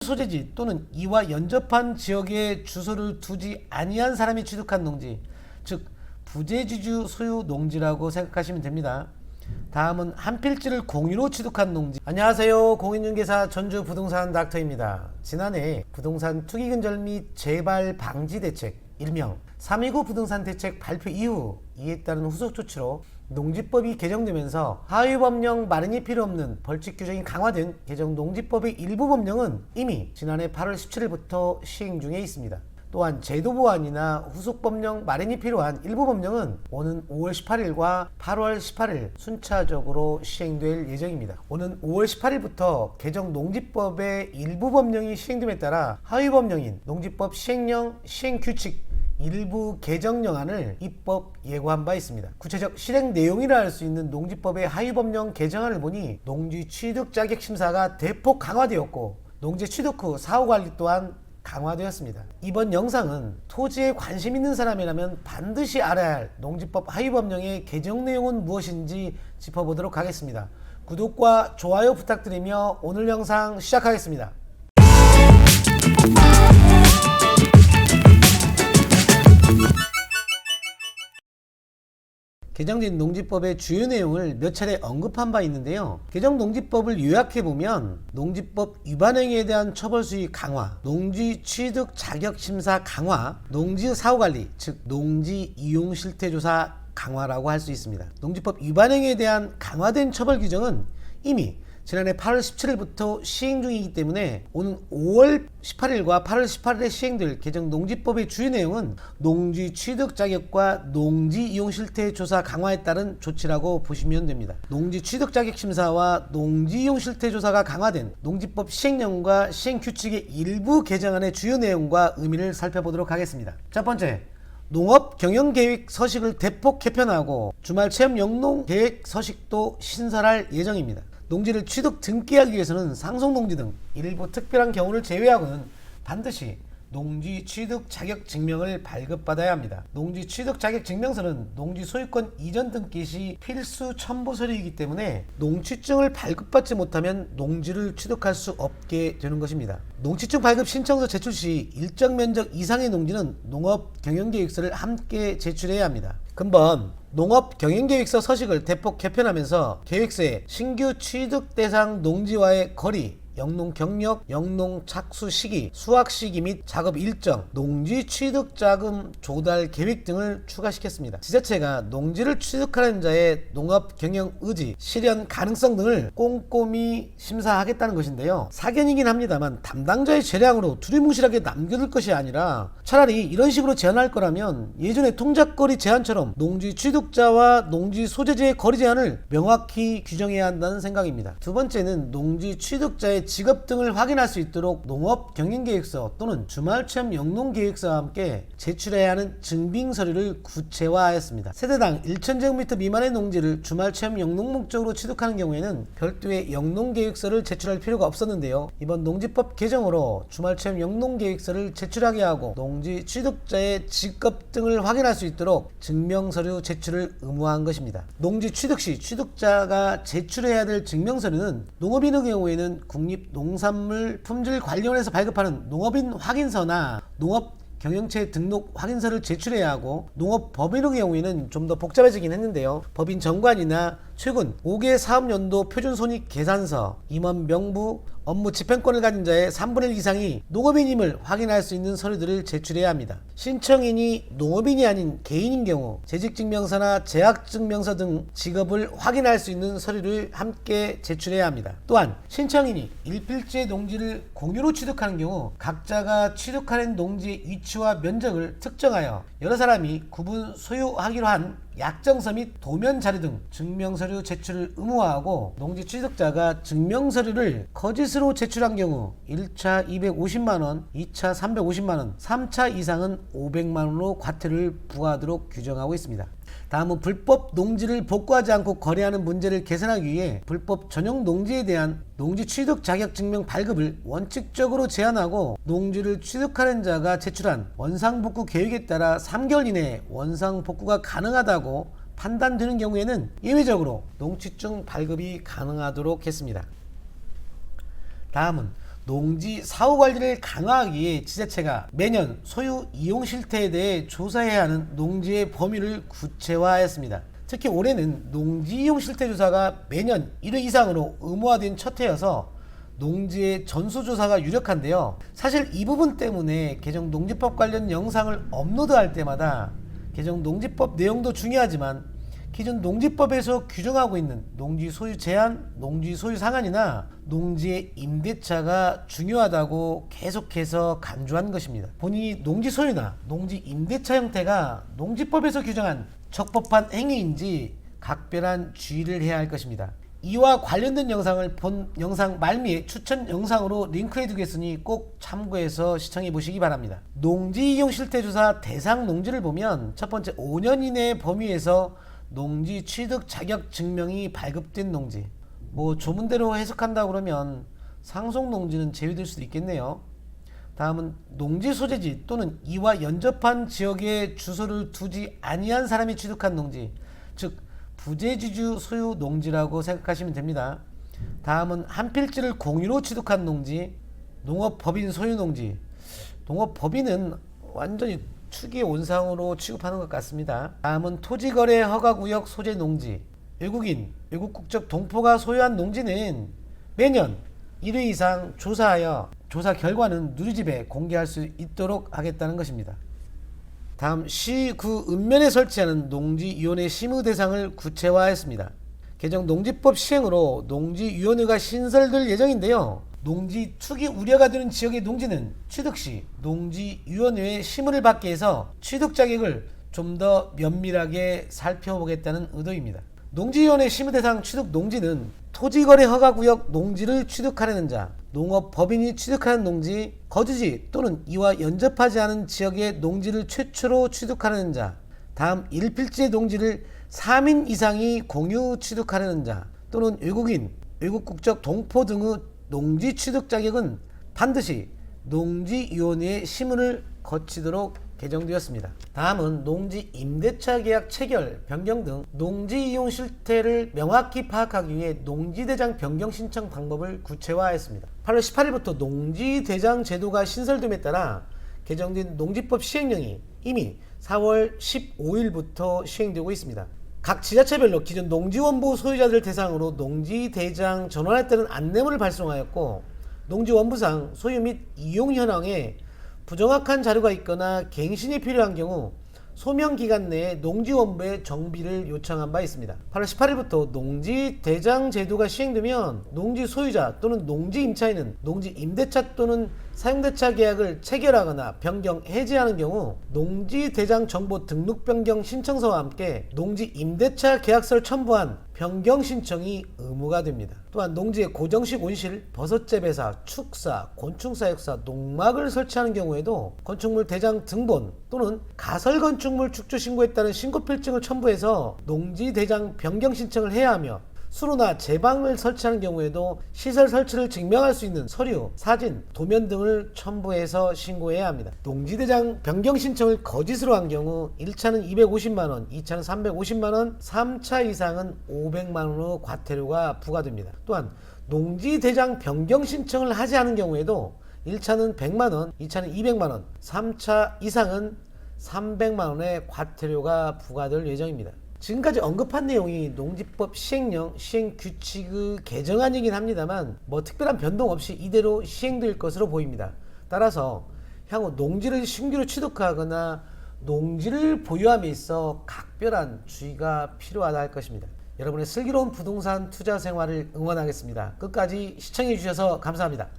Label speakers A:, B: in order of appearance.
A: 소재지 또는 이와 연접한 지역에 주소를 두지 아니한 사람이 취득한 농지, 즉 부재지주 소유 농지라고 생각하시면 됩니다. 다음은 한 필지를 공유로 취득한 농지. 안녕하세요, 공인중개사 전주부동산 닥터입니다. 지난해 부동산 투기근절 및 재발 방지 대책, 일명 3.29 부동산 대책 발표 이후 이에 따른 후속 조치로 농지법이 개정되면서 하위법령 마련이 필요 없는 벌칙 규정이 강화된 개정 농지법의 일부 법령은 이미 지난해 8월 17일부터 시행 중에 있습니다. 또한 제도 보완이나 후속 법령 마련이 필요한 일부 법령은 오는 5월 18일과 8월 18일 순차적으로 시행될 예정입니다. 오는 5월 18일부터 개정 농지법의 일부 법령이 시행됨에 따라 하위 법령인 농지법 시행령, 시행규칙 일부 개정령안을 입법 예고한 바 있습니다. 구체적 실행 내용이라 할 수 있는 농지법의 하위 법령 개정안을 보니 농지 취득 자격 심사가 대폭 강화되었고 농지 취득 후 사후 관리 또한 강화되었습니다. 이번 영상은 토지에 관심 있는 사람이라면 반드시 알아야 할 농지법 하위 법령의 개정 내용은 무엇인지 짚어보도록 하겠습니다. 구독과 좋아요 부탁드리며 오늘 영상 시작하겠습니다. 개정된 농지법의 주요 내용을 몇 차례 언급한 바 있는데요. 개정 농지법을 요약해보면 농지법 위반 행위에 대한 처벌 수위 강화, 농지 취득 자격 심사 강화, 농지 사후관리, 즉 농지 이용 실태 조사 강화라고 할 수 있습니다. 농지법 위반 행위에 대한 강화된 처벌 규정은 이미 지난해 8월 17일부터 시행 중이기 때문에 오는 5월 18일과 8월 18일에 시행될 개정 농지법의 주요 내용은 농지 취득 자격과 농지 이용 실태 조사 강화에 따른 조치라고 보시면 됩니다. 농지 취득 자격 심사와 농지 이용 실태 조사가 강화된 농지법 시행령과 시행규칙의 일부 개정안의 주요 내용과 의미를 살펴보도록 하겠습니다. 첫 번째, 농업 경영계획 서식을 대폭 개편하고 주말 체험 영농 계획 서식도 신설할 예정입니다. 농지를 취득 등기하기 위해서는 상속농지 등 일부 특별한 경우를 제외하고는 반드시 농지 취득 자격 증명을 발급받아야 합니다. 농지 취득 자격 증명서는 농지 소유권 이전 등기 시 필수 첨부 서류이기 때문에 농취증을 발급받지 못하면 농지를 취득할 수 없게 되는 것입니다. 농취증 발급 신청서 제출 시 일정 면적 이상의 농지는 농업 경영계획서를 함께 제출해야 합니다. 근본 농업 경영계획서 서식을 대폭 개편하면서 계획서에 신규 취득 대상 농지와의 거리, 영농 경력, 영농 착수 시기, 수확 시기 및 작업 일정, 농지 취득 자금 조달 계획 등을 추가시켰습니다. 지자체가 농지를 취득하는 자의 농업 경영 의지, 실현 가능성 등을 꼼꼼히 심사하겠다는 것인데요. 사견이긴 합니다만 담당자의 재량으로 두리뭉실하게 남겨둘 것이 아니라 차라리 이런 식으로 제한할 거라면 예전의 통작거리 제한처럼 농지 취득자와 농지 소재지의 거리 제한을 명확히 규정해야 한다는 생각입니다. 두 번째는 농지 취득자의 직업 등을 확인할 수 있도록 농업 경영계획서 또는 주말체험 영농계획서와 함께 제출해야 하는 증빙 서류를 구체화하였습니다. 세대당 1,000제곱미터 미만의 농지를 주말체험 영농 목적으로 취득하는 경우에는 별도의 영농계획서를 제출할 필요가 없었는데요. 이번 농지법 개정으로 주말체험 영농계획서를 제출하게 하고 농지 취득자의 직업 등을 확인할 수 있도록 증명서류 제출을 의무화한 것입니다. 농지 취득 시 취득자가 제출해야 될 증명서류는 농업인의 경우에는 농산물 품질 관련해서 발급하는 농업인 확인서나 농업 경영체 등록 확인서를 제출해야 하고 농업법인의 경우에는 좀 더 복잡해지긴 했는데요. 법인 정관이나 최근 5개 사업연도 표준손익 계산서, 임원 명부, 업무 집행권을 가진 자의 3분의 1 이상이 농업인임을 확인할 수 있는 서류들을 제출해야 합니다. 신청인이 농업인이 아닌 개인인 경우 재직증명서나 재학증명서 등 직업을 확인할 수 있는 서류를 함께 제출해야 합니다. 또한 신청인이 1필지의 농지를 공유로 취득하는 경우 각자가 취득하는 농지의 위치와 면적을 특정하여 여러 사람이 구분 소유하기로 한 약정서 및 도면 자료 등 증명서류 제출을 의무화하고 농지 취득자가 증명서류를 거짓으로 제출한 경우 1차 250만원, 2차 350만원, 3차 이상은 500만원으로 과태료를 부과하도록 규정하고 있습니다. 다음은 불법 농지를 복구하지 않고 거래하는 문제를 개선하기 위해 불법 전용 농지에 대한 농지 취득 자격 증명 발급을 원칙적으로 제한하고 농지를 취득하는 자가 제출한 원상복구 계획에 따라 3개월 이내에 원상복구가 가능하다고 판단되는 경우에는 예외적으로 농취증 발급이 가능하도록 했습니다. 다음은 농지 사후 관리를 강화하기 위해 지자체가 매년 소유 이용 실태에 대해 조사해야 하는 농지의 범위를 구체화하였습니다. 특히 올해는 농지 이용 실태 조사가 매년 1회 이상으로 의무화된 첫 해여서 농지의 전수조사가 유력한데요. 사실 이 부분 때문에 개정 농지법 관련 영상을 업로드할 때마다 개정 농지법 내용도 중요하지만 기존 농지법에서 규정하고 있는 농지 소유 제한, 농지 소유 상한이나 농지의 임대차가 중요하다고 계속해서 강조한 것입니다. 본인이 농지 소유나 농지 임대차 형태가 농지법에서 규정한 적법한 행위인지 각별한 주의를 해야 할 것입니다. 이와 관련된 영상을 본 영상 말미에 추천 영상으로 링크해 두겠으니 꼭 참고해서 시청해 보시기 바랍니다. 농지 이용 실태 조사 대상 농지를 보면 첫 번째 5년 이내 범위에서 농지 취득 자격 증명이 발급된 농지, 뭐 조문대로 해석한다 그러면 상속 농지는 제외될 수도 있겠네요. 다음은 농지 소재지 또는 이와 연접한 지역에 주소를 두지 아니한 사람이 취득한 농지, 즉 부재지주 소유 농지라고 생각하시면 됩니다. 다음은 한 필지를 공유로 취득한 농지, 농업법인 소유 농지. 농업법인은 완전히 투기 온상으로 취급하는 것 같습니다. 다음은 토지거래 허가구역 소재 농지. 외국인, 외국 국적 동포가 소유한 농지는 매년 1회 이상 조사하여 조사 결과는 누리집에 공개할 수 있도록 하겠다는 것입니다. 다음 시구 읍면에 설치하는 농지위원회 심의 대상을 구체화했습니다. 개정 농지법 시행으로 농지위원회가 신설될 예정인데요. 농지 투기 우려가 되는 지역의 농지는 취득 시 농지위원회의 심의를 받게 해서 취득 자격을 좀 더 면밀하게 살펴보겠다는 의도입니다. 농지위원회 심의 대상 취득 농지는 토지거래 허가구역 농지를 취득하려는 자, 농업법인이 취득하는 농지, 거주지 또는 이와 연접하지 않은 지역의 농지를 최초로 취득하려는 자, 다음 1필지의 농지를 3인 이상이 공유 취득하려는 자 또는 외국인, 외국 국적 동포 등의 농지 취득 자격은 반드시 농지위원회의 심의를 거치도록 개정되었습니다. 다음은 농지 임대차 계약 체결, 변경 등 농지 이용 실태를 명확히 파악하기 위해 농지대장 변경 신청 방법을 구체화했습니다. 8월 18일부터 농지대장 제도가 신설됨에 따라 개정된 농지법 시행령이 이미 4월 15일부터 시행되고 있습니다. 각 지자체별로 기존 농지원부 소유자들 대상으로 농지대장 전환에 따른 안내문을 발송하였고, 농지원부상 소유 및 이용 현황에 부정확한 자료가 있거나 갱신이 필요한 경우 소명기간 내에 농지원부에 정비를 요청한 바 있습니다. 8월 18일부터 농지대장 제도가 시행되면 농지 소유자 또는 농지 임차인은 농지 임대차 또는 사용대차 계약을 체결하거나 변경, 해지하는 경우 농지대장 정보 등록 변경 신청서와 함께 농지 임대차 계약서를 첨부한 변경 신청이 의무가 됩니다. 또한 농지에 고정식 온실, 버섯재 배사, 축사, 곤충사육사, 농막을 설치하는 경우에도 건축물 대장 등본 또는 가설 건축물 축조 신고에 따른 신고 필증을 첨부해서 농지 대장 변경 신청을 해야 하며, 수로나 제방을 설치하는 경우에도 시설 설치를 증명할 수 있는 서류, 사진, 도면 등을 첨부해서 신고해야 합니다. 농지대장 변경 신청을 거짓으로 한 경우 1차는 250만원, 2차는 350만원, 3차 이상은 500만원의 과태료가 부과됩니다. 또한 농지대장 변경 신청을 하지 않은 경우에도 1차는 100만원, 2차는 200만원, 3차 이상은 300만원의 과태료가 부과될 예정입니다. 지금까지 언급한 내용이 농지법 시행령, 시행규칙의 개정안이긴 합니다만 뭐 특별한 변동 없이 이대로 시행될 것으로 보입니다. 따라서 향후 농지를 신규로 취득하거나 농지를 보유함에 있어 각별한 주의가 필요하다 할 것입니다. 여러분의 슬기로운 부동산 투자 생활을 응원하겠습니다. 끝까지 시청해 주셔서 감사합니다.